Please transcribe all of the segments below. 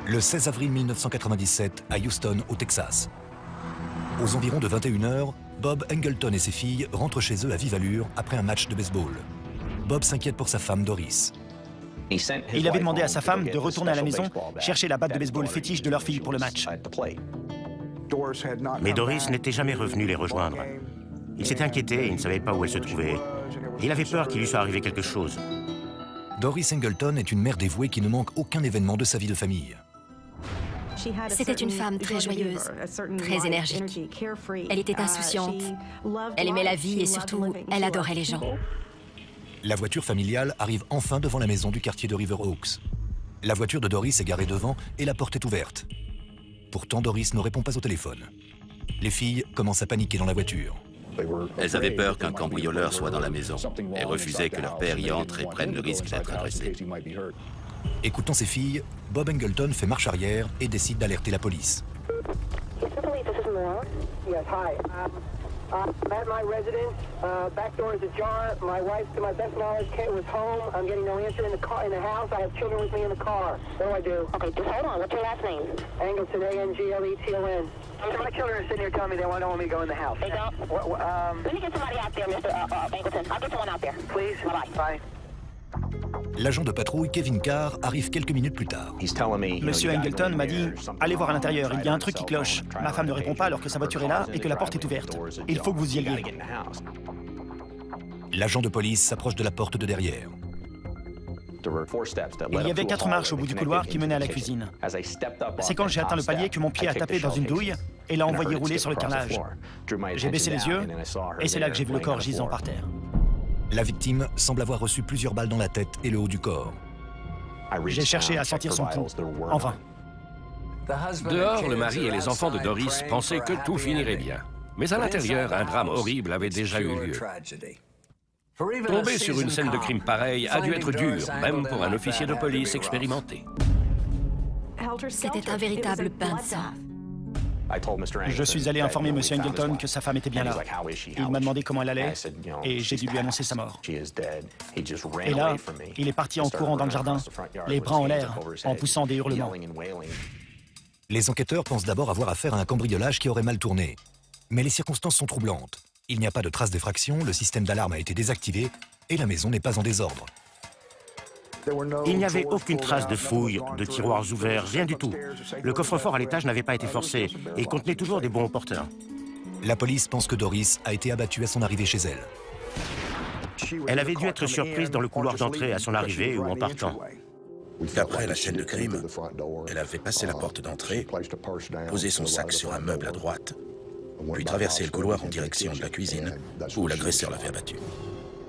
Le 16 avril 1997, à Houston, au Texas. Aux environs de 21 h, Bob Engleton et ses filles rentrent chez eux à vive allure après un match de baseball. Bob s'inquiète pour sa femme Doris. Il avait demandé à sa femme de retourner à la maison chercher la batte de baseball fétiche de leur fille pour le match. Mais Doris n'était jamais revenue les rejoindre. Il s'était inquiété et il ne savait pas où elle se trouvait. Il avait peur qu'il lui soit arrivé quelque chose. Doris Engleton est une mère dévouée qui ne manque aucun événement de sa vie de famille. C'était une femme très joyeuse, très énergique. Elle était insouciante, elle aimait la vie et surtout, elle adorait les gens. La voiture familiale arrive enfin devant la maison du quartier de River Oaks. La voiture de Doris est garée devant et la porte est ouverte. Pourtant, Doris ne répond pas au téléphone. Les filles commencent à paniquer dans la voiture. Elles avaient peur qu'un cambrioleur soit dans la maison et refusaient que leur père y entre et prenne le risque d'être agressé. Écoutant ses filles, Bob Engleton fait marche arrière et décide d'alerter la police. I'm at my residence. Back door is ajar. My wife, to my best knowledge, was home. I'm getting no answer in the house. I have children with me in the car. What do I do? Okay, just hold on. What's your last name? Angleton, A-N-G-L-E-T-O-N. My children are sitting here telling me they don't want me to go in the house. They don't? Let me get somebody out there, Mr. Angleton. I'll get someone out there. Please. Bye-bye. Bye. L'agent de patrouille Kevin Carr arrive quelques minutes plus tard. Monsieur Engleton m'a dit « Allez voir à l'intérieur, il y a un truc qui cloche. Ma femme ne répond pas alors que sa voiture est là et que la porte est ouverte. Il faut que vous y alliez. » L'agent de police s'approche de la porte de derrière. Il y avait 4 marches au bout du couloir qui menaient à la cuisine. C'est quand j'ai atteint le palier que mon pied a tapé dans une douille et l'a envoyé rouler sur le carrelage. J'ai baissé les yeux et c'est là que j'ai vu le corps gisant par terre. La victime semble avoir reçu plusieurs balles dans la tête et le haut du corps. J'ai cherché à sentir son pouls, en vain. Dehors, le mari et les enfants de Doris pensaient que tout finirait bien. Mais à l'intérieur, un drame horrible avait déjà eu lieu. Tomber sur une scène de crime pareille a dû être dur, même pour un officier de police expérimenté. C'était un véritable bain de sang. Je suis allé informer M. Engleton que sa femme était bien là. Il m'a demandé comment elle allait et j'ai dû lui annoncer sa mort. Et là, il est parti en courant dans le jardin, les bras en l'air, en poussant des hurlements. Les enquêteurs pensent d'abord avoir affaire à un cambriolage qui aurait mal tourné. Mais les circonstances sont troublantes. Il n'y a pas de traces d'effraction, le système d'alarme a été désactivé et la maison n'est pas en désordre. Il n'y avait aucune trace de fouille, de tiroirs ouverts, rien du tout. Le coffre-fort à l'étage n'avait pas été forcé et contenait toujours des bons porteurs. La police pense que Doris a été abattue à son arrivée chez elle. Elle avait dû être surprise dans le couloir d'entrée à son arrivée ou en partant. D'après la scène de crime, elle avait passé la porte d'entrée, posé son sac sur un meuble à droite, puis traversé le couloir en direction de la cuisine, où l'agresseur l'avait abattue.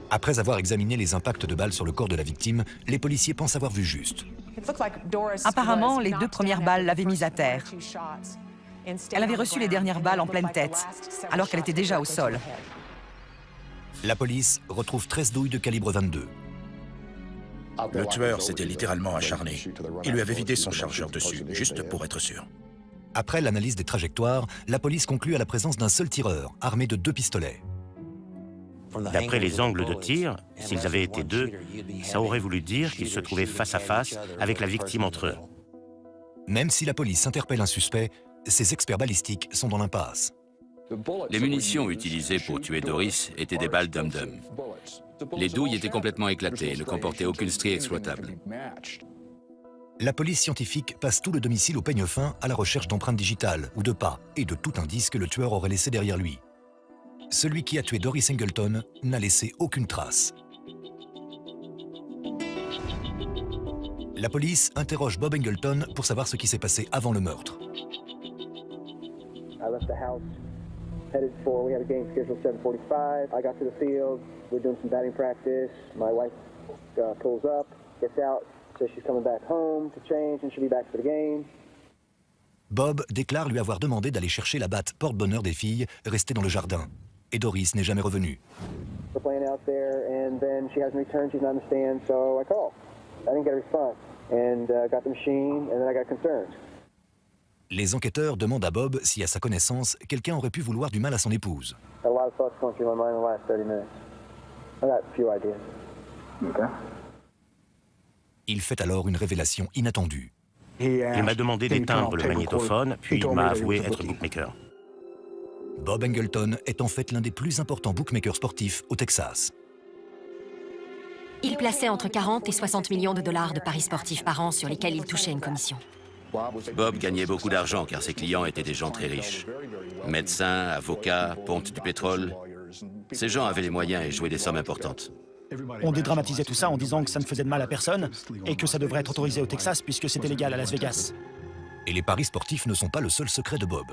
Après avoir examiné les impacts de balles sur le corps de la victime, les policiers pensent avoir vu juste. Apparemment, les 2 premières balles l'avaient mise à terre. Elle avait reçu les dernières balles en pleine tête, alors qu'elle était déjà au sol. La police retrouve 13 douilles de calibre 22. Le tueur s'était littéralement acharné. Il lui avait vidé son chargeur dessus, juste pour être sûr. Après l'analyse des trajectoires, la police conclut à la présence d'un seul tireur, armé de 2 pistolets. D'après les angles de tir, s'ils avaient été 2, ça aurait voulu dire qu'ils se trouvaient face à face avec la victime entre eux. Même si la police interpelle un suspect, ses experts balistiques sont dans l'impasse. Les munitions utilisées pour tuer Doris étaient des balles dum-dum. Les douilles étaient complètement éclatées et ne comportaient aucune strie exploitable. La police scientifique passe tout le domicile au peigne fin à la recherche d'empreintes digitales ou de pas et de tout indice que le tueur aurait laissé derrière lui. Celui qui a tué Doris Engleton n'a laissé aucune trace. La police interroge Bob Engleton pour savoir ce qui s'est passé avant le meurtre. Bob déclare lui avoir demandé d'aller chercher la batte porte-bonheur des filles restée dans le jardin. Et Doris n'est jamais revenue. Les enquêteurs demandent à Bob si, à sa connaissance, quelqu'un aurait pu vouloir du mal à son épouse. Il fait alors une révélation inattendue. Il m'a demandé d'éteindre le magnétophone, puis il m'a avoué être bookmaker. Bob Engleton est en fait l'un des plus importants bookmakers sportifs au Texas. Il plaçait entre 40 et 60 millions de dollars de paris sportifs par an sur lesquels il touchait une commission. Bob gagnait beaucoup d'argent car ses clients étaient des gens très riches. Médecins, avocats, pontes du pétrole. Ces gens avaient les moyens et jouaient des sommes importantes. On dédramatisait tout ça en disant que ça ne faisait de mal à personne et que ça devrait être autorisé au Texas puisque c'était légal à Las Vegas. Et les paris sportifs ne sont pas le seul secret de Bob.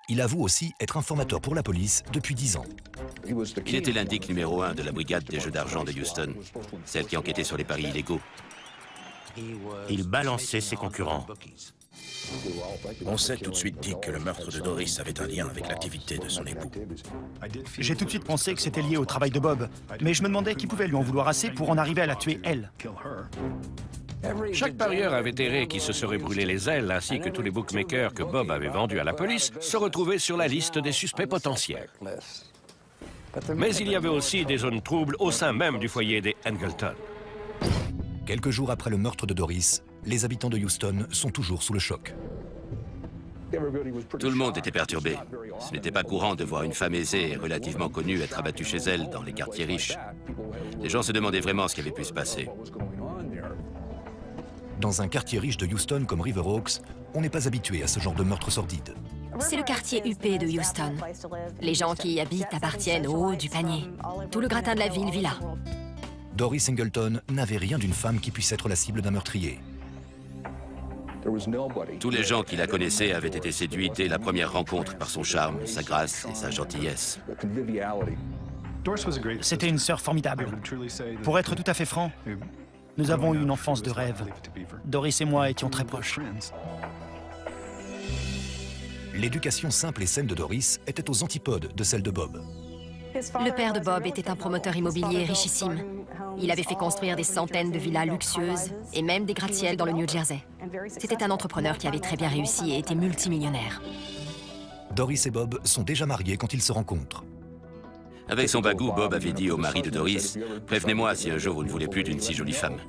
Il avoue aussi être informateur pour la police depuis 10 ans. Il était l'indic numéro 1 de la brigade des jeux d'argent de Houston, celle qui enquêtait sur les paris illégaux. Il balançait ses concurrents. On s'est tout de suite dit que le meurtre de Doris avait un lien avec l'activité de son époux. J'ai tout de suite pensé que c'était lié au travail de Bob, mais je me demandais qui pouvait lui en vouloir assez pour en arriver à la tuer, elle. Chaque parieur avéré qui se serait brûlé les ailes, ainsi que tous les bookmakers que Bob avait vendus à la police, se retrouvaient sur la liste des suspects potentiels. Mais il y avait aussi des zones troubles au sein même du foyer des Engleton. Quelques jours après le meurtre de Doris, les habitants de Houston sont toujours sous le choc. Tout le monde était perturbé. Ce n'était pas courant de voir une femme aisée et relativement connue être abattue chez elle dans les quartiers riches. Les gens se demandaient vraiment ce qui avait pu se passer. Dans un quartier riche de Houston comme River Oaks, on n'est pas habitué à ce genre de meurtre sordide. C'est le quartier huppé de Houston. Les gens qui y habitent appartiennent au haut du panier. Tout le gratin de la ville vit là. Doris Engleton n'avait rien d'une femme qui puisse être la cible d'un meurtrier. Tous les gens qui la connaissaient avaient été séduits dès la première rencontre par son charme, sa grâce et sa gentillesse. C'était une sœur formidable. Pour être tout à fait franc, nous avons eu une enfance de rêve. Doris et moi étions très proches. L'éducation simple et saine de Doris était aux antipodes de celle de Bob. Le père de Bob était un promoteur immobilier richissime. Il avait fait construire des centaines de villas luxueuses et même des gratte-ciels dans le New Jersey. C'était un entrepreneur qui avait très bien réussi et était multimillionnaire. Doris et Bob sont déjà mariés quand ils se rencontrent. Avec son bagou, Bob avait dit au mari de Doris « Prévenez-moi si un jour vous ne voulez plus d'une si jolie femme. »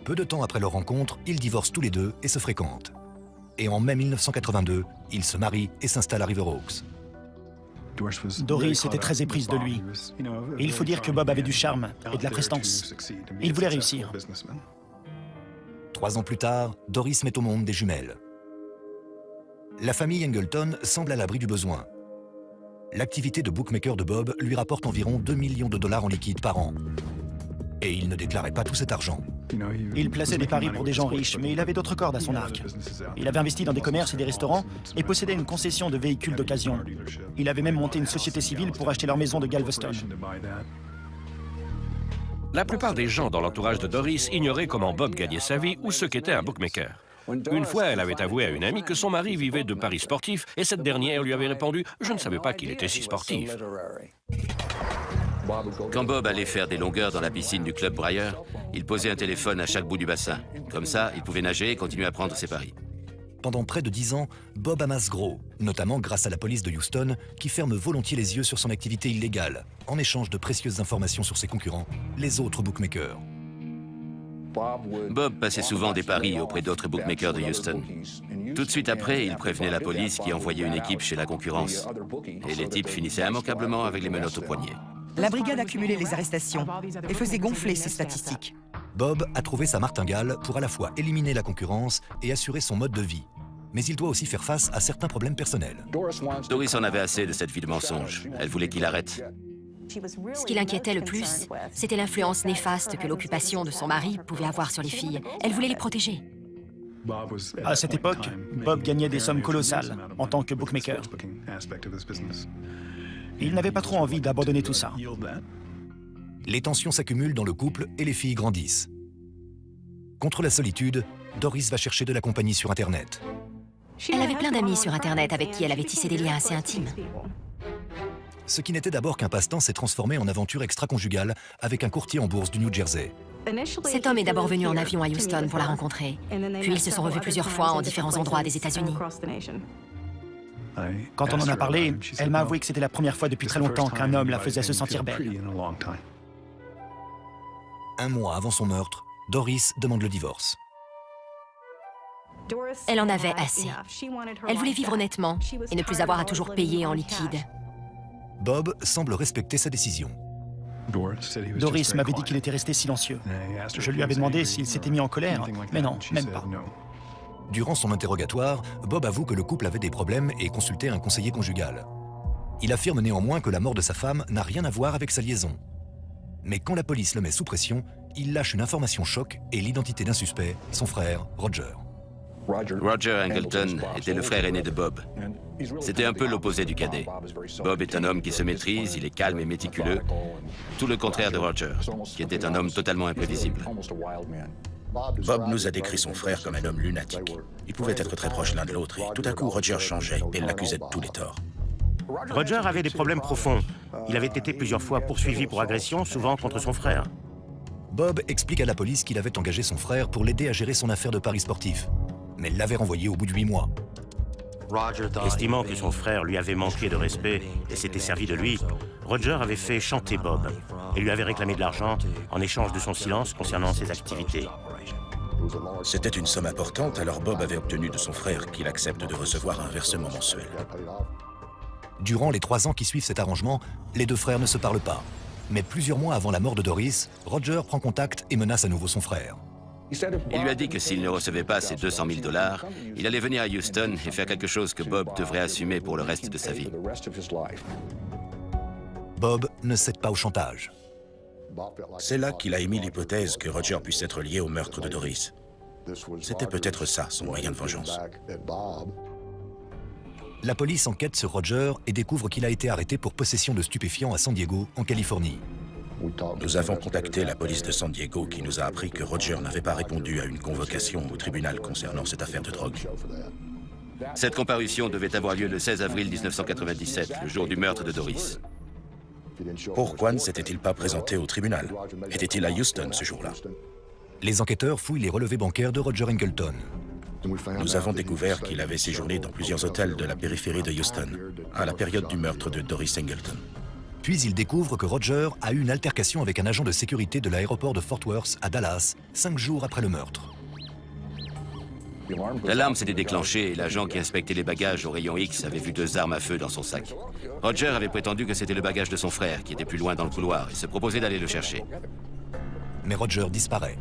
Peu de temps après leur rencontre, ils divorcent tous les deux et se fréquentent. Et en mai 1982, ils se marient et s'installent à River Oaks. Doris était très éprise de lui. Et il faut dire que Bob avait du charme et de la prestance. Il voulait réussir. 3 ans plus tard, Doris met au monde des jumelles. La famille Engleton semble à l'abri du besoin. L'activité de bookmaker de Bob lui rapporte environ 2 millions de dollars en liquide par an. Et il ne déclarait pas tout cet argent. Il plaçait des paris pour des gens riches, mais il avait d'autres cordes à son arc. Il avait investi dans des commerces et des restaurants et possédait une concession de véhicules d'occasion. Il avait même monté une société civile pour acheter leur maison de Galveston. La plupart des gens dans l'entourage de Doris ignoraient comment Bob gagnait sa vie ou ce qu'était un bookmaker. Une fois, elle avait avoué à une amie que son mari vivait de paris sportifs et cette dernière lui avait répondu « Je ne savais pas qu'il était si sportif ». Quand Bob allait faire des longueurs dans la piscine du Club Briar, il posait un téléphone à chaque bout du bassin. Comme ça, il pouvait nager et continuer à prendre ses paris. Pendant près de 10 ans, Bob amasse gros, notamment grâce à la police de Houston, qui ferme volontiers les yeux sur son activité illégale, en échange de précieuses informations sur ses concurrents, les autres bookmakers. Bob passait souvent des paris auprès d'autres bookmakers de Houston. Tout de suite après, il prévenait la police qui envoyait une équipe chez la concurrence. Et les types finissaient immanquablement avec les menottes au poignet. La brigade accumulait les arrestations et faisait gonfler ses statistiques. Bob a trouvé sa martingale pour à la fois éliminer la concurrence et assurer son mode de vie. Mais il doit aussi faire face à certains problèmes personnels. Doris en avait assez de cette vie de mensonge. Elle voulait qu'il arrête. Ce qui l'inquiétait le plus, c'était l'influence néfaste que l'occupation de son mari pouvait avoir sur les filles. Elle voulait les protéger. À cette époque, Bob gagnait des sommes colossales en tant que bookmaker. Il n'avait pas trop envie d'abandonner tout ça. Les tensions s'accumulent dans le couple et les filles grandissent. Contre la solitude, Doris va chercher de la compagnie sur Internet. Elle avait plein d'amis sur Internet avec qui elle avait tissé des liens assez intimes. Ce qui n'était d'abord qu'un passe-temps s'est transformé en aventure extra-conjugale avec un courtier en bourse du New Jersey. Cet homme est d'abord venu en avion à Houston pour la rencontrer. Puis ils se sont revus plusieurs fois en différents endroits des États-Unis. Quand on en a parlé, elle m'a avoué que c'était la première fois depuis très longtemps qu'un homme la faisait se sentir belle. 1 mois avant son meurtre, Doris demande le divorce. Elle en avait assez. Elle voulait vivre honnêtement et ne plus avoir à toujours payer en liquide. Bob semble respecter sa décision. Doris m'avait dit qu'il était resté silencieux. Je lui avais demandé s'il s'était mis en colère, mais non, même pas. Durant son interrogatoire, Bob avoue que le couple avait des problèmes et consultait un conseiller conjugal. Il affirme néanmoins que la mort de sa femme n'a rien à voir avec sa liaison. Mais quand la police le met sous pression, il lâche une information choc et l'identité d'un suspect, son frère, Roger. Roger Angleton était le frère aîné de Bob. C'était un peu l'opposé du cadet. Bob est un homme qui se maîtrise, il est calme et méticuleux, tout le contraire de Roger, qui était un homme totalement imprévisible. Bob nous a décrit son frère comme un homme lunatique. Ils pouvaient être très proches l'un de l'autre et tout à coup Roger changeait et l'accusait de tous les torts. Roger avait des problèmes profonds. Il avait été plusieurs fois poursuivi pour agression, souvent contre son frère. Bob explique à la police qu'il avait engagé son frère pour l'aider à gérer son affaire de paris sportifs, mais l'avait renvoyé au bout de 8 mois. Estimant que son frère lui avait manqué de respect et s'était servi de lui, Roger avait fait chanter Bob et lui avait réclamé de l'argent en échange de son silence concernant ses activités. C'était une somme importante, alors Bob avait obtenu de son frère qu'il accepte de recevoir un versement mensuel. Durant les 3 ans qui suivent cet arrangement, les deux frères ne se parlent pas. Mais plusieurs mois avant la mort de Doris, Roger prend contact et menace à nouveau son frère. Il lui a dit que s'il ne recevait pas ses 200 000 $, il allait venir à Houston et faire quelque chose que Bob devrait assumer pour le reste de sa vie. Bob ne cède pas au chantage. C'est là qu'il a émis l'hypothèse que Roger puisse être lié au meurtre de Doris. C'était peut-être ça, son moyen de vengeance. La police enquête sur Roger et découvre qu'il a été arrêté pour possession de stupéfiants à San Diego, en Californie. Nous avons contacté la police de San Diego qui nous a appris que Roger n'avait pas répondu à une convocation au tribunal concernant cette affaire de drogue. Cette comparution devait avoir lieu le 16 avril 1997, le jour du meurtre de Doris. Pourquoi ne s'était-il pas présenté au tribunal? Était-il à Houston ce jour-là? Les enquêteurs fouillent les relevés bancaires de Roger Angleton. Nous avons découvert qu'il avait séjourné dans plusieurs hôtels de la périphérie de Houston, à la période du meurtre de Doris Angleton. Puis ils découvrent que Roger a eu une altercation avec un agent de sécurité de l'aéroport de Fort Worth à Dallas, 5 jours après le meurtre. L'alarme s'était déclenchée et l'agent qui inspectait les bagages au rayon X avait vu 2 armes à feu dans son sac. Roger avait prétendu que c'était le bagage de son frère qui était plus loin dans le couloir et se proposait d'aller le chercher. Mais Roger disparaît.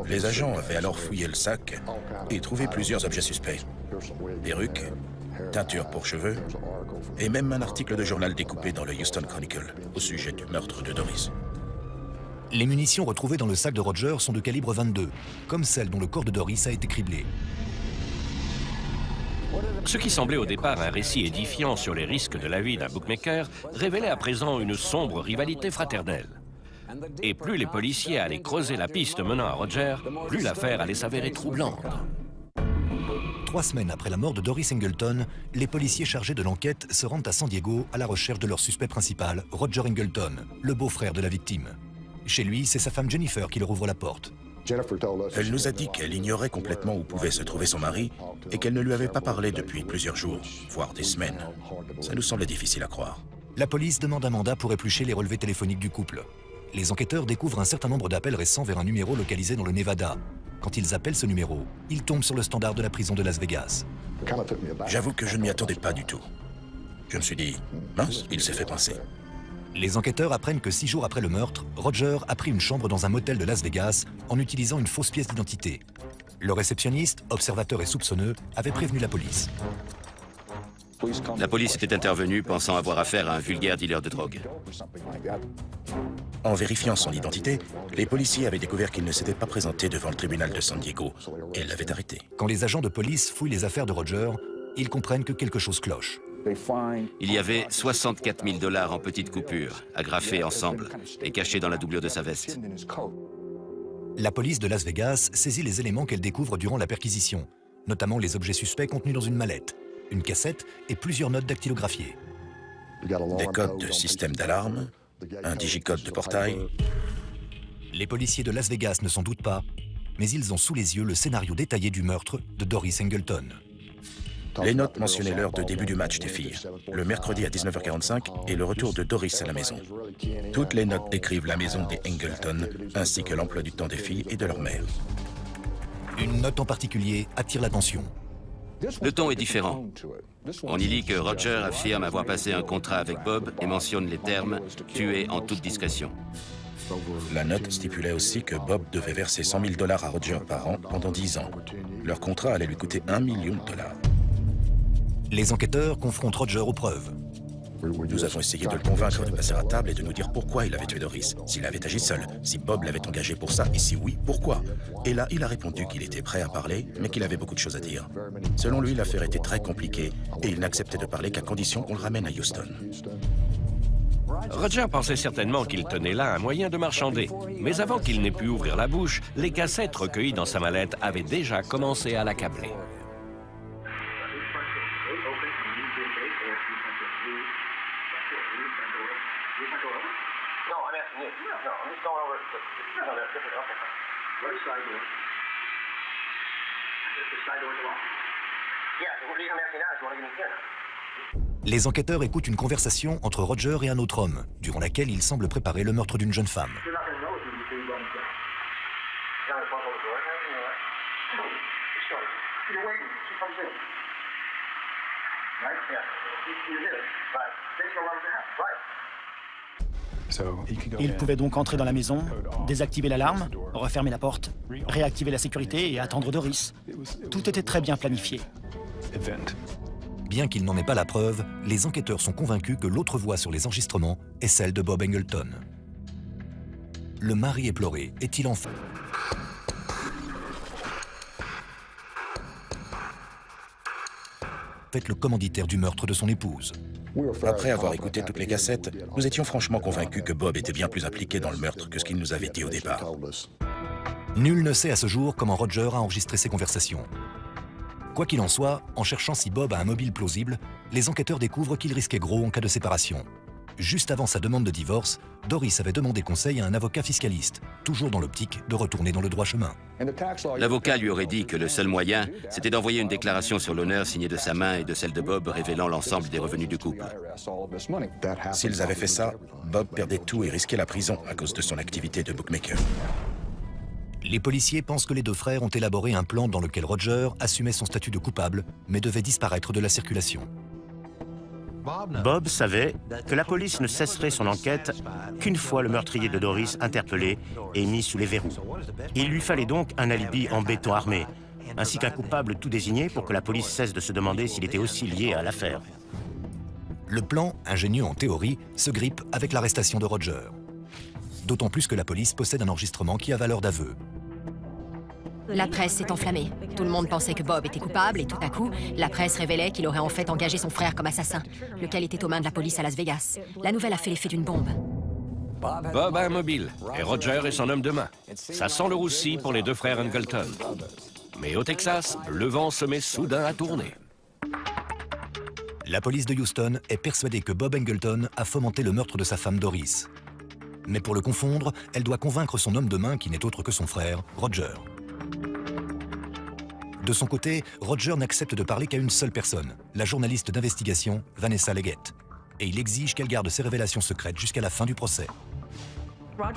Les agents avaient alors fouillé le sac et trouvé plusieurs objets suspects. Perruques, teinture pour cheveux et même un article de journal découpé dans le Houston Chronicle au sujet du meurtre de Doris. Les munitions retrouvées dans le sac de Roger sont de calibre 22, comme celles dont le corps de Doris a été criblé. Ce qui semblait au départ un récit édifiant sur les risques de la vie d'un bookmaker révélait à présent une sombre rivalité fraternelle. Et plus les policiers allaient creuser la piste menant à Roger, plus l'affaire allait s'avérer troublante. 3 semaines après la mort de Doris Angleton, les policiers chargés de l'enquête se rendent à San Diego à la recherche de leur suspect principal, Roger Angleton, le beau-frère de la victime. Chez lui, c'est sa femme Jennifer qui leur ouvre la porte. Elle nous a dit qu'elle ignorait complètement où pouvait se trouver son mari et qu'elle ne lui avait pas parlé depuis plusieurs jours, voire des semaines. Ça nous semblait difficile à croire. La police demande un mandat pour éplucher les relevés téléphoniques du couple. Les enquêteurs découvrent un certain nombre d'appels récents vers un numéro localisé dans le Nevada. Quand ils appellent ce numéro, ils tombent sur le standard de la prison de Las Vegas. J'avoue que je ne m'y attendais pas du tout. Je me suis dit, mince, il s'est fait pincer. Les enquêteurs apprennent que 6 jours après le meurtre, Roger a pris une chambre dans un motel de Las Vegas en utilisant une fausse pièce d'identité. Le réceptionniste, observateur et soupçonneux, avait prévenu la police. La police était intervenue pensant avoir affaire à un vulgaire dealer de drogue. En vérifiant son identité, les policiers avaient découvert qu'il ne s'était pas présenté devant le tribunal de San Diego et l'avaient arrêté. Quand les agents de police fouillent les affaires de Roger, ils comprennent que quelque chose cloche. Il y avait 64 000 $ en petites coupures, agrafées ensemble et cachées dans la doublure de sa veste. La police de Las Vegas saisit les éléments qu'elle découvre durant la perquisition, notamment les objets suspects contenus dans une mallette, une cassette et plusieurs notes dactylographiées. Des codes de système d'alarme, un digicode de portail. Les policiers de Las Vegas ne s'en doutent pas, mais ils ont sous les yeux le scénario détaillé du meurtre de Doris Angleton. Les notes mentionnaient l'heure de début du match des filles, le mercredi à 19h45 et le retour de Doris à la maison. Toutes les notes décrivent la maison des Angleton, ainsi que l'emploi du temps des filles et de leur mère. Une note en particulier attire l'attention. Le ton est différent. On y lit que Roger affirme avoir passé un contrat avec Bob et mentionne les termes « tuer en toute discrétion ». La note stipulait aussi que Bob devait verser 100 000 $ à Roger par an pendant 10 ans. Leur contrat allait lui coûter $1 million. Les enquêteurs confrontent Roger aux preuves. Nous avons essayé de le convaincre de passer à table et de nous dire pourquoi il avait tué Doris, s'il avait agi seul, si Bob l'avait engagé pour ça, et si oui, pourquoi. Et là, il a répondu qu'il était prêt à parler, mais qu'il avait beaucoup de choses à dire. Selon lui, l'affaire était très compliquée, et il n'acceptait de parler qu'à condition qu'on le ramène à Houston. Roger pensait certainement qu'il tenait là un moyen de marchander. Mais avant qu'il n'ait pu ouvrir la bouche, les cassettes recueillies dans sa mallette avaient déjà commencé à l'accabler. Les enquêteurs écoutent une conversation entre Roger et un autre homme, durant laquelle il semble préparer le meurtre d'une jeune femme. Il pouvait donc entrer dans la maison, désactiver l'alarme, refermer la porte, réactiver la sécurité et attendre Doris. Tout était très bien planifié. Bien qu'il n'en ait pas la preuve, les enquêteurs sont convaincus que l'autre voix sur les enregistrements est celle de Bob Angleton. Le mari éploré est-il enfin... le commanditaire du meurtre de son épouse. Après avoir écouté toutes les cassettes, nous étions franchement convaincus que Bob était bien plus impliqué dans le meurtre que ce qu'il nous avait dit au départ. Nul ne sait à ce jour comment Roger a enregistré ses conversations. Quoi qu'il en soit, en cherchant si Bob a un mobile plausible, les enquêteurs découvrent qu'il risquait gros en cas de séparation. Juste avant sa demande de divorce, Doris avait demandé conseil à un avocat fiscaliste, toujours dans l'optique de retourner dans le droit chemin. L'avocat lui aurait dit que le seul moyen, c'était d'envoyer une déclaration sur l'honneur signée de sa main et de celle de Bob révélant l'ensemble des revenus du couple. S'ils avaient fait ça, Bob perdait tout et risquait la prison à cause de son activité de bookmaker. Les policiers pensent que les deux frères ont élaboré un plan dans lequel Roger assumait son statut de coupable, mais devait disparaître de la circulation. Bob savait que la police ne cesserait son enquête qu'une fois le meurtrier de Doris interpellé et mis sous les verrous. Il lui fallait donc un alibi en béton armé, ainsi qu'un coupable tout désigné pour que la police cesse de se demander s'il était aussi lié à l'affaire. Le plan, ingénieux en théorie, se grippe avec l'arrestation de Roger. D'autant plus que la police possède un enregistrement qui a valeur d'aveu. La presse s'est enflammée. Tout le monde pensait que Bob était coupable et tout à coup, la presse révélait qu'il aurait en fait engagé son frère comme assassin, lequel était aux mains de la police à Las Vegas. La nouvelle a fait l'effet d'une bombe. Bob a un mobile et Roger est son homme de main. Ça sent le roussi pour les deux frères Angleton. Mais au Texas, le vent se met soudain à tourner. La police de Houston est persuadée que Bob Angleton a fomenté le meurtre de sa femme Doris. Mais pour le confondre, elle doit convaincre son homme de main qui n'est autre que son frère, Roger. De son côté, Roger n'accepte de parler qu'à une seule personne, la journaliste d'investigation Vanessa Leggett. Et il exige qu'elle garde ses révélations secrètes jusqu'à la fin du procès.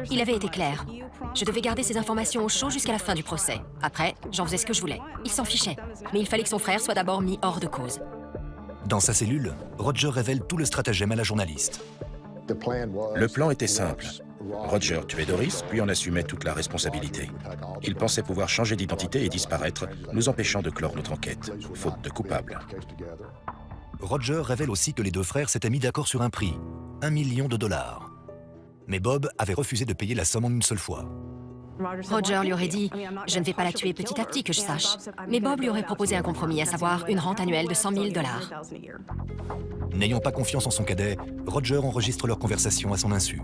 Il avait été clair. Je devais garder ces informations au chaud jusqu'à la fin du procès. Après, j'en faisais ce que je voulais. Il s'en fichait. Mais il fallait que son frère soit d'abord mis hors de cause. Dans sa cellule, Roger révèle tout le stratagème à la journaliste. Le plan était simple. Roger tuait Doris, puis en assumait toute la responsabilité. Il pensait pouvoir changer d'identité et disparaître, nous empêchant de clore notre enquête, faute de coupable. Roger révèle aussi que les deux frères s'étaient mis d'accord sur un prix, $1 million. Mais Bob avait refusé de payer la somme en une seule fois. Roger lui aurait dit « Je ne vais pas la tuer petit à petit, que je sache ». Mais Bob lui aurait proposé un compromis, à savoir une rente annuelle de $100 000. N'ayant pas confiance en son cadet, Roger enregistre leur conversation à son insu.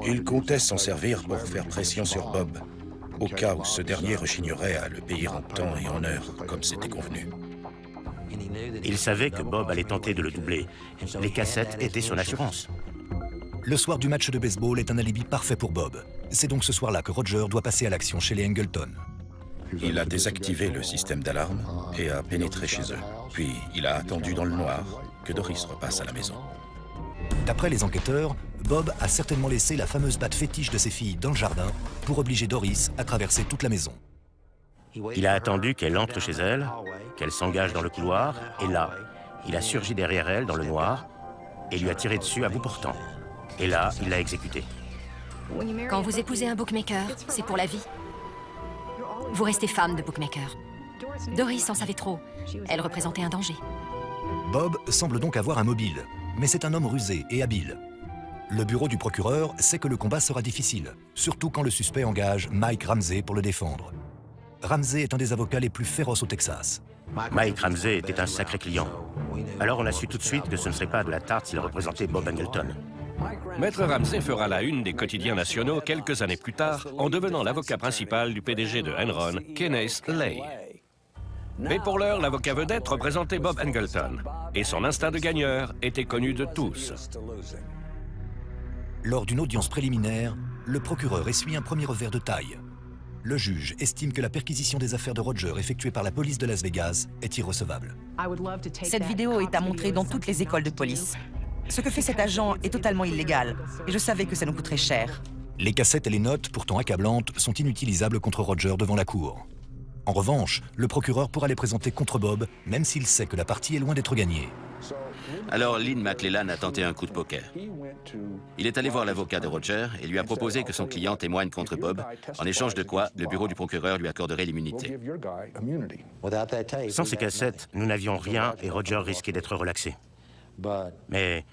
Il comptait s'en servir pour faire pression sur Bob, au cas où ce dernier rechignerait à le payer en temps et en heure, comme c'était convenu. Il savait que Bob allait tenter de le doubler. Les cassettes étaient son assurance. Le soir du match de baseball est un alibi parfait pour Bob. C'est donc ce soir-là que Roger doit passer à l'action chez les Angleton. Il a désactivé le système d'alarme et a pénétré chez eux. Puis il a attendu dans le noir que Doris repasse à la maison. D'après les enquêteurs, Bob a certainement laissé la fameuse batte fétiche de ses filles dans le jardin pour obliger Doris à traverser toute la maison. Il a attendu qu'elle entre chez elle, qu'elle s'engage dans le couloir, et là, il a surgi derrière elle dans le noir et lui a tiré dessus à bout portant. Et là, il l'a exécutée. Quand vous épousez un bookmaker, c'est pour la vie. Vous restez femme de bookmaker. Doris en savait trop. Elle représentait un danger. Bob semble donc avoir un mobile, mais c'est un homme rusé et habile. Le bureau du procureur sait que le combat sera difficile, surtout quand le suspect engage Mike Ramsey pour le défendre. Ramsey est un des avocats les plus féroces au Texas. Mike Ramsey était un sacré client. Alors on a su tout de suite que ce ne serait pas de la tarte s'il représentait Bob Angleton. Maître Ramsey fera la une des quotidiens nationaux quelques années plus tard en devenant l'avocat principal du PDG de Enron, Kenneth Lay. Mais pour l'heure, l'avocat vedette représentait Bob Angleton et son instinct de gagneur était connu de tous. Lors d'une audience préliminaire, le procureur essuie un premier revers de taille. Le juge estime que la perquisition des affaires de Roger effectuée par la police de Las Vegas est irrecevable. Cette vidéo est à montrer dans toutes les écoles de police. Ce que fait cet agent est totalement illégal, et je savais que ça nous coûterait cher. Les cassettes et les notes, pourtant accablantes, sont inutilisables contre Roger devant la cour. En revanche, le procureur pourra les présenter contre Bob, même s'il sait que la partie est loin d'être gagnée. Alors Lynn McClellan a tenté un coup de poker. Il est allé voir l'avocat de Roger et lui a proposé que son client témoigne contre Bob, en échange de quoi le bureau du procureur lui accorderait l'immunité. Sans ces cassettes, nous n'avions rien et Roger risquait d'être relaxé. Mais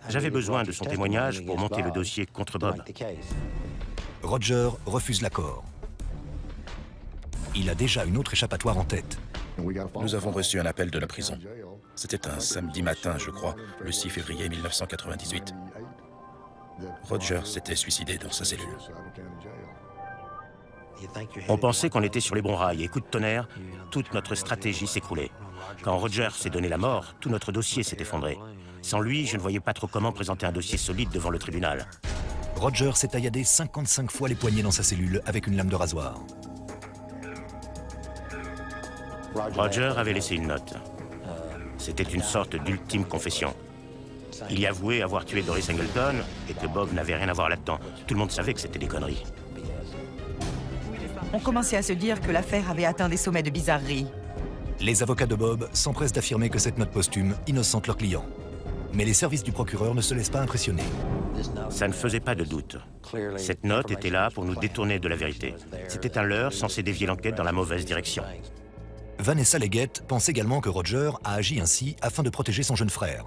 j'avais besoin de son témoignage pour monter le dossier contre Bob. Roger refuse l'accord. Il a déjà une autre échappatoire en tête. Nous avons reçu un appel de la prison. C'était un samedi matin, je crois, le 6 février 1998. Roger s'était suicidé dans sa cellule. On pensait qu'on était sur les bons rails et coup de tonnerre, toute notre stratégie s'écroulait. Quand Roger s'est donné la mort, tout notre dossier s'est effondré. Sans lui, je ne voyais pas trop comment présenter un dossier solide devant le tribunal. Roger s'est tailladé 55 fois les poignets dans sa cellule avec une lame de rasoir. Roger avait laissé une note. C'était une sorte d'ultime confession. Il y avouait avoir tué Doris Angleton et que Bob n'avait rien à voir là-dedans. Tout le monde savait que c'était des conneries. On commençait à se dire que l'affaire avait atteint des sommets de bizarrerie. Les avocats de Bob s'empressent d'affirmer que cette note posthume innocente leur client. Mais les services du procureur ne se laissent pas impressionner. Ça ne faisait pas de doute. Cette note était là pour nous détourner de la vérité. C'était un leurre censé dévier l'enquête dans la mauvaise direction. Vanessa Leggett pense également que Roger a agi ainsi afin de protéger son jeune frère.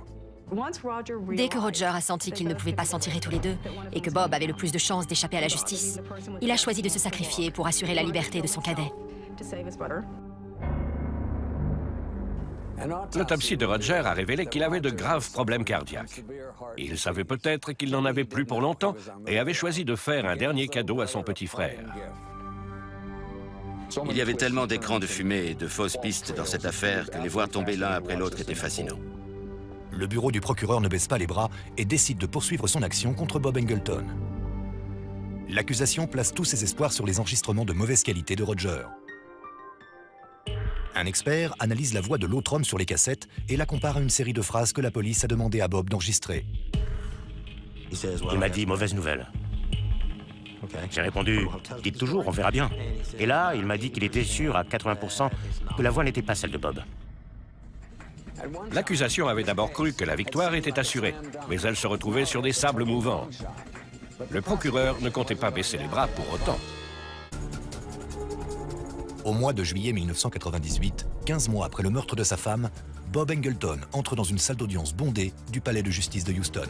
Dès que Roger a senti qu'ils ne pouvaient pas s'en tirer tous les deux et que Bob avait le plus de chances d'échapper à la justice, il a choisi de se sacrifier pour assurer la liberté de son cadet. L'autopsie de Roger a révélé qu'il avait de graves problèmes cardiaques. Il savait peut-être qu'il n'en avait plus pour longtemps et avait choisi de faire un dernier cadeau à son petit frère. Il y avait tellement d'écrans de fumée et de fausses pistes dans cette affaire que les voir tomber l'un après l'autre était fascinant. Le bureau du procureur ne baisse pas les bras et décide de poursuivre son action contre Bob Angleton. L'accusation place tous ses espoirs sur les enregistrements de mauvaise qualité de Roger. Un expert analyse la voix de l'autre homme sur les cassettes et la compare à une série de phrases que la police a demandé à Bob d'enregistrer. Il m'a dit « mauvaise nouvelle ». J'ai répondu « dites toujours, on verra bien ». Et là, il m'a dit qu'il était sûr à 80% que la voix n'était pas celle de Bob. L'accusation avait d'abord cru que la victoire était assurée, mais elle se retrouvait sur des sables mouvants. Le procureur ne comptait pas baisser les bras pour autant. Au mois de juillet 1998, 15 mois après le meurtre de sa femme, Bob Angleton entre dans une salle d'audience bondée du palais de justice de Houston.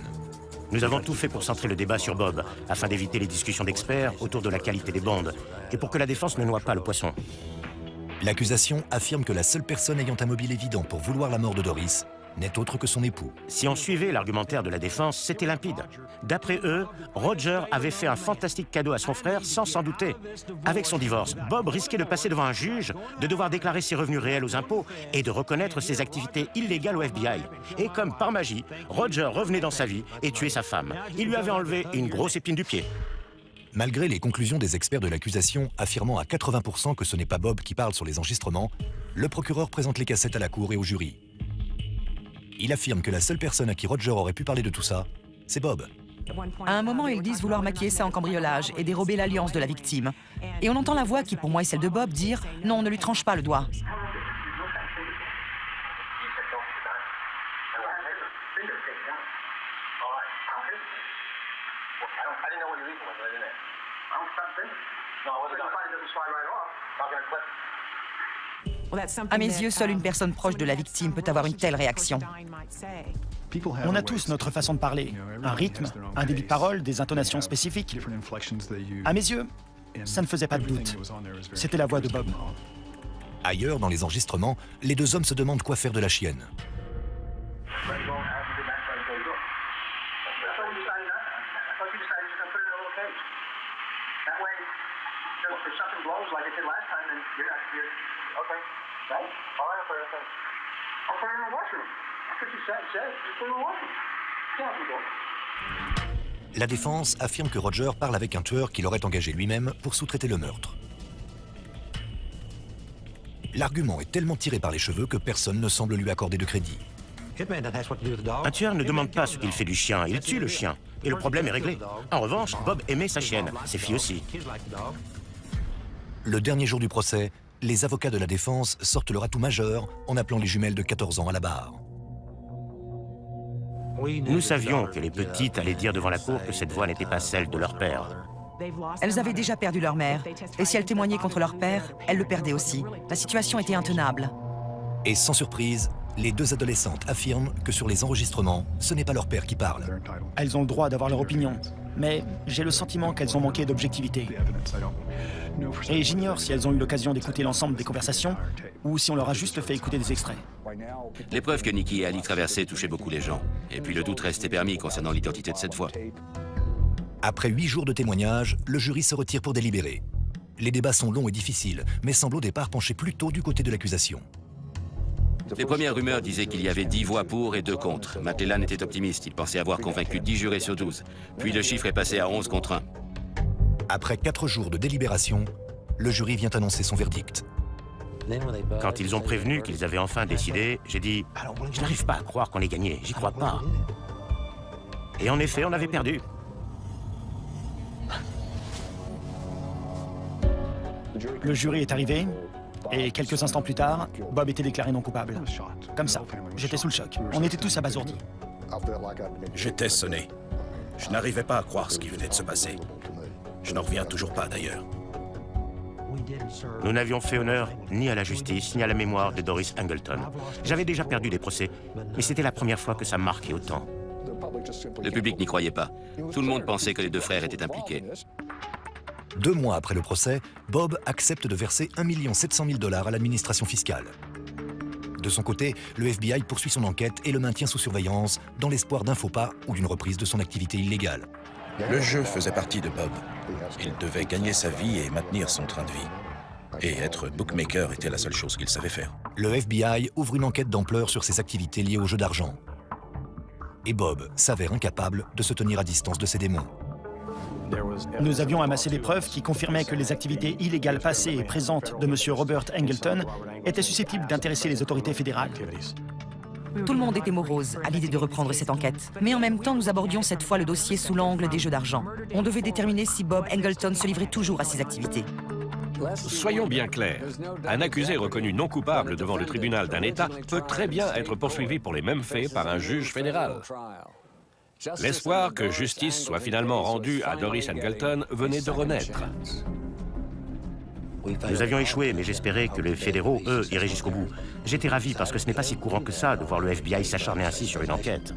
Nous avons tout fait pour centrer le débat sur Bob, afin d'éviter les discussions d'experts autour de la qualité des bandes, et pour que la défense ne noie pas le poisson. L'accusation affirme que la seule personne ayant un mobile évident pour vouloir la mort de Doris n'est autre que son époux. Si on suivait l'argumentaire de la défense, c'était limpide. D'après eux, Roger avait fait un fantastique cadeau à son frère sans s'en douter. Avec son divorce, Bob risquait de passer devant un juge, de devoir déclarer ses revenus réels aux impôts et de reconnaître ses activités illégales au FBI. Et comme par magie, Roger revenait dans sa vie et tuait sa femme. Il lui avait enlevé une grosse épine du pied. Malgré les conclusions des experts de l'accusation affirmant à 80% que ce n'est pas Bob qui parle sur les enregistrements, le procureur présente les cassettes à la cour et au jury. Il affirme que la seule personne à qui Roger aurait pu parler de tout ça, c'est Bob. À un moment, ils disent vouloir maquiller ça en cambriolage et dérober l'alliance de la victime. Et on entend la voix, qui pour moi est celle de Bob, dire « Non, ne lui tranche pas le doigt ». À mes yeux, seule une personne proche de la victime peut avoir une telle réaction. On a tous notre façon de parler, un rythme, un débit de parole, des intonations spécifiques. À mes yeux, ça ne faisait pas de doute. C'était la voix de Bob. Ailleurs, dans les enregistrements, les deux hommes se demandent quoi faire de la chienne. La défense affirme que Roger parle avec un tueur qu'il aurait engagé lui-même pour sous-traiter le meurtre. L'argument est tellement tiré par les cheveux que personne ne semble lui accorder de crédit. Un tueur ne demande pas ce qu'il fait du chien, il tue le chien. Et le problème est réglé. En revanche, Bob aimait sa chienne, ses filles aussi. Le dernier jour du procès, les avocats de la défense sortent leur atout majeur en appelant les jumelles de 14 ans à la barre. Nous savions que les petites allaient dire devant la cour que cette voix n'était pas celle de leur père. Elles avaient déjà perdu leur mère. Et si elles témoignaient contre leur père, elles le perdaient aussi. La situation était intenable. Et sans surprise, les deux adolescentes affirment que sur les enregistrements, ce n'est pas leur père qui parle. Elles ont le droit d'avoir leur opinion, mais j'ai le sentiment qu'elles ont manqué d'objectivité. Et j'ignore si elles ont eu l'occasion d'écouter l'ensemble des conversations ou si on leur a juste fait écouter des extraits. L'épreuve que Nikki et Ali traversaient touchait beaucoup les gens. Et puis le doute restait permis concernant l'identité de cette voix. Après 8 jours de témoignages, le jury se retire pour délibérer. Les débats sont longs et difficiles, mais semblent au départ pencher plutôt du côté de l'accusation. Les premières rumeurs disaient qu'il y avait 10 voix pour et 2 contre. Matt Leland était optimiste, il pensait avoir convaincu 10 jurés sur 12. Puis le chiffre est passé à 11 contre 1. Après 4 jours de délibération, le jury vient annoncer son verdict. Quand ils ont prévenu qu'ils avaient enfin décidé, j'ai dit « Je n'arrive pas à croire qu'on ait gagné, j'y crois pas. » Et en effet, on avait perdu. Le jury est arrivé, et quelques instants plus tard, Bob était déclaré non coupable. Comme ça, j'étais sous le choc. On était tous abasourdis. J'étais sonné. Je n'arrivais pas à croire ce qui venait de se passer. Je n'en reviens toujours pas, d'ailleurs. Nous n'avions fait honneur ni à la justice, ni à la mémoire de Doris Angleton. J'avais déjà perdu des procès, mais c'était la première fois que ça marquait autant. Le public n'y croyait pas. Tout le monde pensait que les deux frères étaient impliqués. 2 mois après le procès, Bob accepte de verser 1 700 000 $ à l'administration fiscale. De son côté, le FBI poursuit son enquête et le maintient sous surveillance dans l'espoir d'un faux pas ou d'une reprise de son activité illégale. Le jeu faisait partie de Bob. Il devait gagner sa vie et maintenir son train de vie. Et être bookmaker était la seule chose qu'il savait faire. Le FBI ouvre une enquête d'ampleur sur ses activités liées au jeu d'argent. Et Bob s'avère incapable de se tenir à distance de ses démons. Nous avions amassé des preuves qui confirmaient que les activités illégales passées et présentes de M. Robert Angleton étaient susceptibles d'intéresser les autorités fédérales. Tout le monde était morose à l'idée de reprendre cette enquête. Mais en même temps, nous abordions cette fois le dossier sous l'angle des jeux d'argent. On devait déterminer si Bob Angleton se livrait toujours à ses activités. Soyons bien clairs. Un accusé reconnu non coupable devant le tribunal d'un État peut très bien être poursuivi pour les mêmes faits par un juge fédéral. L'espoir que justice soit finalement rendue à Doris Angleton venait de renaître. Nous avions échoué, mais j'espérais que les fédéraux, eux, iraient jusqu'au bout. J'étais ravi parce que ce n'est pas si courant que ça de voir le FBI s'acharner ainsi sur une enquête.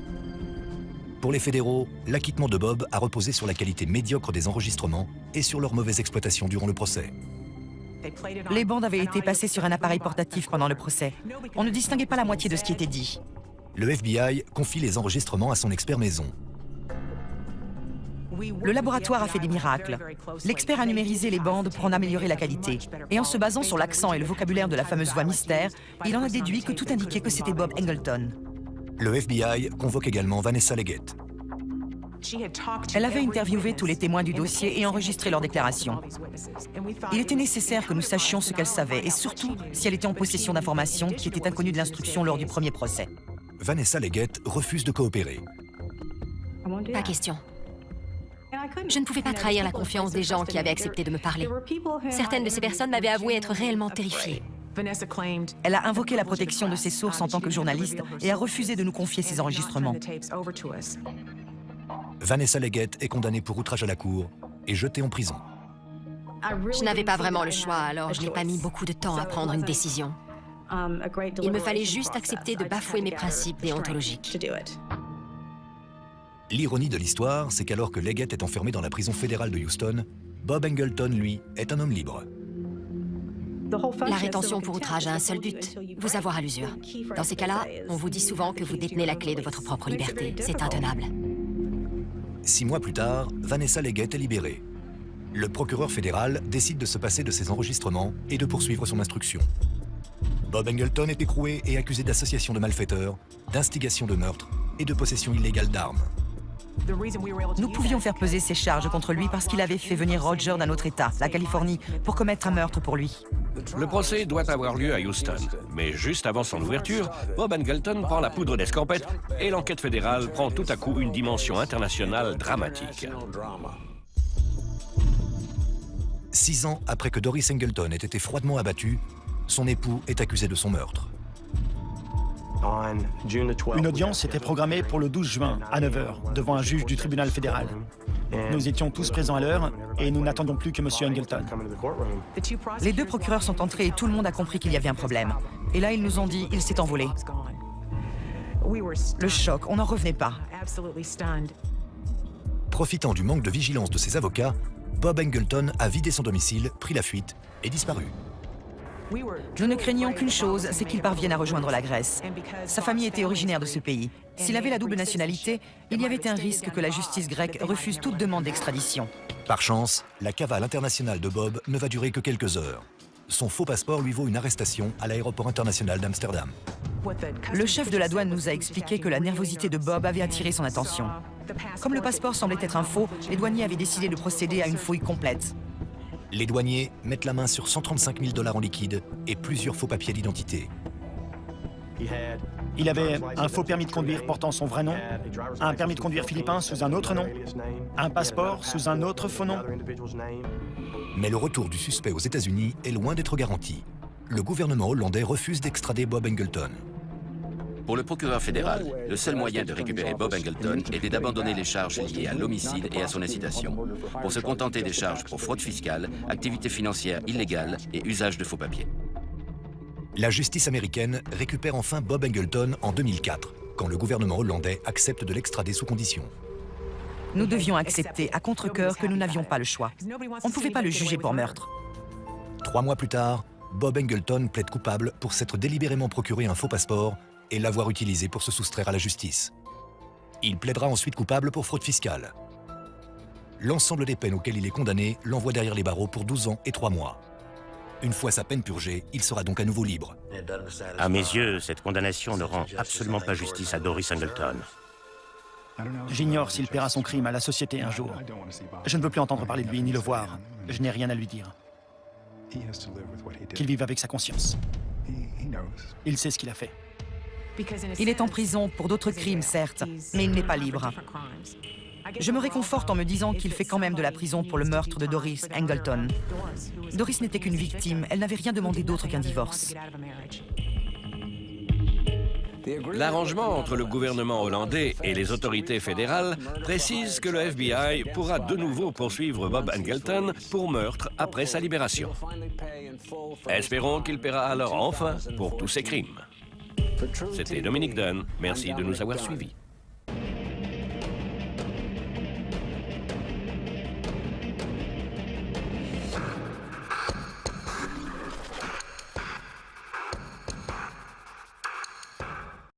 Pour les fédéraux, l'acquittement de Bob a reposé sur la qualité médiocre des enregistrements et sur leur mauvaise exploitation durant le procès. Les bandes avaient été passées sur un appareil portatif pendant le procès. On ne distinguait pas la moitié de ce qui était dit. Le FBI confie les enregistrements à son expert maison. Le laboratoire a fait des miracles. L'expert a numérisé les bandes pour en améliorer la qualité. Et en se basant sur l'accent et le vocabulaire de la fameuse voix mystère, il en a déduit que tout indiquait que c'était Bob Angleton. Le FBI convoque également Vanessa Leggett. Elle avait interviewé tous les témoins du dossier et enregistré leurs déclarations. Il était nécessaire que nous sachions ce qu'elle savait et surtout si elle était en possession d'informations qui étaient inconnues de l'instruction lors du premier procès. Vanessa Leggett refuse de coopérer. Pas question. Je ne pouvais pas trahir la confiance des gens qui avaient accepté de me parler. Certaines de ces personnes m'avaient avoué être réellement terrifiées. Elle a invoqué la protection de ses sources en tant que journaliste et a refusé de nous confier ses enregistrements. Vanessa Leggett est condamnée pour outrage à la cour et jetée en prison. Je n'avais pas vraiment le choix, alors je n'ai pas mis beaucoup de temps à prendre une décision. Il me fallait juste accepter de bafouer mes principes déontologiques. L'ironie de l'histoire, c'est qu'alors que Leggett est enfermé dans la prison fédérale de Houston, Bob Engleton, lui, est un homme libre. La rétention pour outrage a un seul but, vous avoir à l'usure. Dans ces cas-là, on vous dit souvent que vous détenez la clé de votre propre liberté. C'est intenable. 6 mois plus tard, Vanessa Leggett est libérée. Le procureur fédéral décide de se passer de ses enregistrements et de poursuivre son instruction. Bob Engleton est écroué et accusé d'association de malfaiteurs, d'instigation de meurtre et de possession illégale d'armes. Nous pouvions faire peser ces charges contre lui parce qu'il avait fait venir Roger d'un autre État, la Californie, pour commettre un meurtre pour lui. Le procès doit avoir lieu à Houston. Mais juste avant son ouverture, Bob Engleton prend la poudre d'escampette et l'enquête fédérale prend tout à coup une dimension internationale dramatique. 6 ans après que Doris Engleton ait été froidement abattue, son époux est accusé de son meurtre. Une audience était programmée pour le 12 juin à 9 h devant un juge du tribunal fédéral. Nous étions tous présents à l'heure et nous n'attendions plus que M. Engleton. Les 2 procureurs sont entrés et tout le monde a compris qu'il y avait un problème. Et là, ils nous ont dit, il s'est envolé. Le choc, on n'en revenait pas. Profitant du manque de vigilance de ses avocats, Bob Engleton a vidé son domicile, pris la fuite et disparu. Nous ne craignions qu'une chose, c'est qu'il parvienne à rejoindre la Grèce. Sa famille était originaire de ce pays. S'il avait la double nationalité, il y avait un risque que la justice grecque refuse toute demande d'extradition. Par chance, la cavale internationale de Bob ne va durer que quelques heures. Son faux passeport lui vaut une arrestation à l'aéroport international d'Amsterdam. Le chef de la douane nous a expliqué que la nervosité de Bob avait attiré son attention. Comme le passeport semblait être un faux, les douaniers avaient décidé de procéder à une fouille complète. Les douaniers mettent la main sur 135 000 $ en liquide et plusieurs faux papiers d'identité. Il avait un faux permis de conduire portant son vrai nom, un permis de conduire philippin sous un autre nom, un passeport sous un autre faux nom. Mais le retour du suspect aux États-Unis est loin d'être garanti. Le gouvernement hollandais refuse d'extrader Bob Engleton. Pour le procureur fédéral, le seul moyen de récupérer Bob Engleton était d'abandonner les charges liées à l'homicide et à son incitation, pour se contenter des charges pour fraude fiscale, activité financière illégale et usage de faux papiers. La justice américaine récupère enfin Bob Engleton en 2004, quand le gouvernement hollandais accepte de l'extrader sous condition. Nous devions accepter à contre-cœur que nous n'avions pas le choix. On ne pouvait pas le juger pour meurtre. 3 mois plus tard, Bob Engleton plaide coupable pour s'être délibérément procuré un faux passeport et l'avoir utilisé pour se soustraire à la justice. Il plaidera ensuite coupable pour fraude fiscale. L'ensemble des peines auxquelles il est condamné l'envoie derrière les barreaux pour 12 ans et 3 mois. Une fois sa peine purgée, il sera donc à nouveau libre. À mes yeux, cette condamnation ne rend absolument pas justice à Doris Engleton. J'ignore s'il paiera son crime à la société un jour. Je ne veux plus entendre parler de lui ni le voir. Je n'ai rien à lui dire. Qu'il vive avec sa conscience. Il sait ce qu'il a fait. Il est en prison pour d'autres crimes, certes, mais il n'est pas libre. Je me réconforte en me disant qu'il fait quand même de la prison pour le meurtre de Doris Engleton. Doris n'était qu'une victime, elle n'avait rien demandé d'autre qu'un divorce. L'arrangement entre le gouvernement hollandais et les autorités fédérales précise que le FBI pourra de nouveau poursuivre Bob Engleton pour meurtre après sa libération. Espérons qu'il paiera alors enfin pour tous ses crimes. C'était Dominique Dunn. Merci de nous avoir suivis.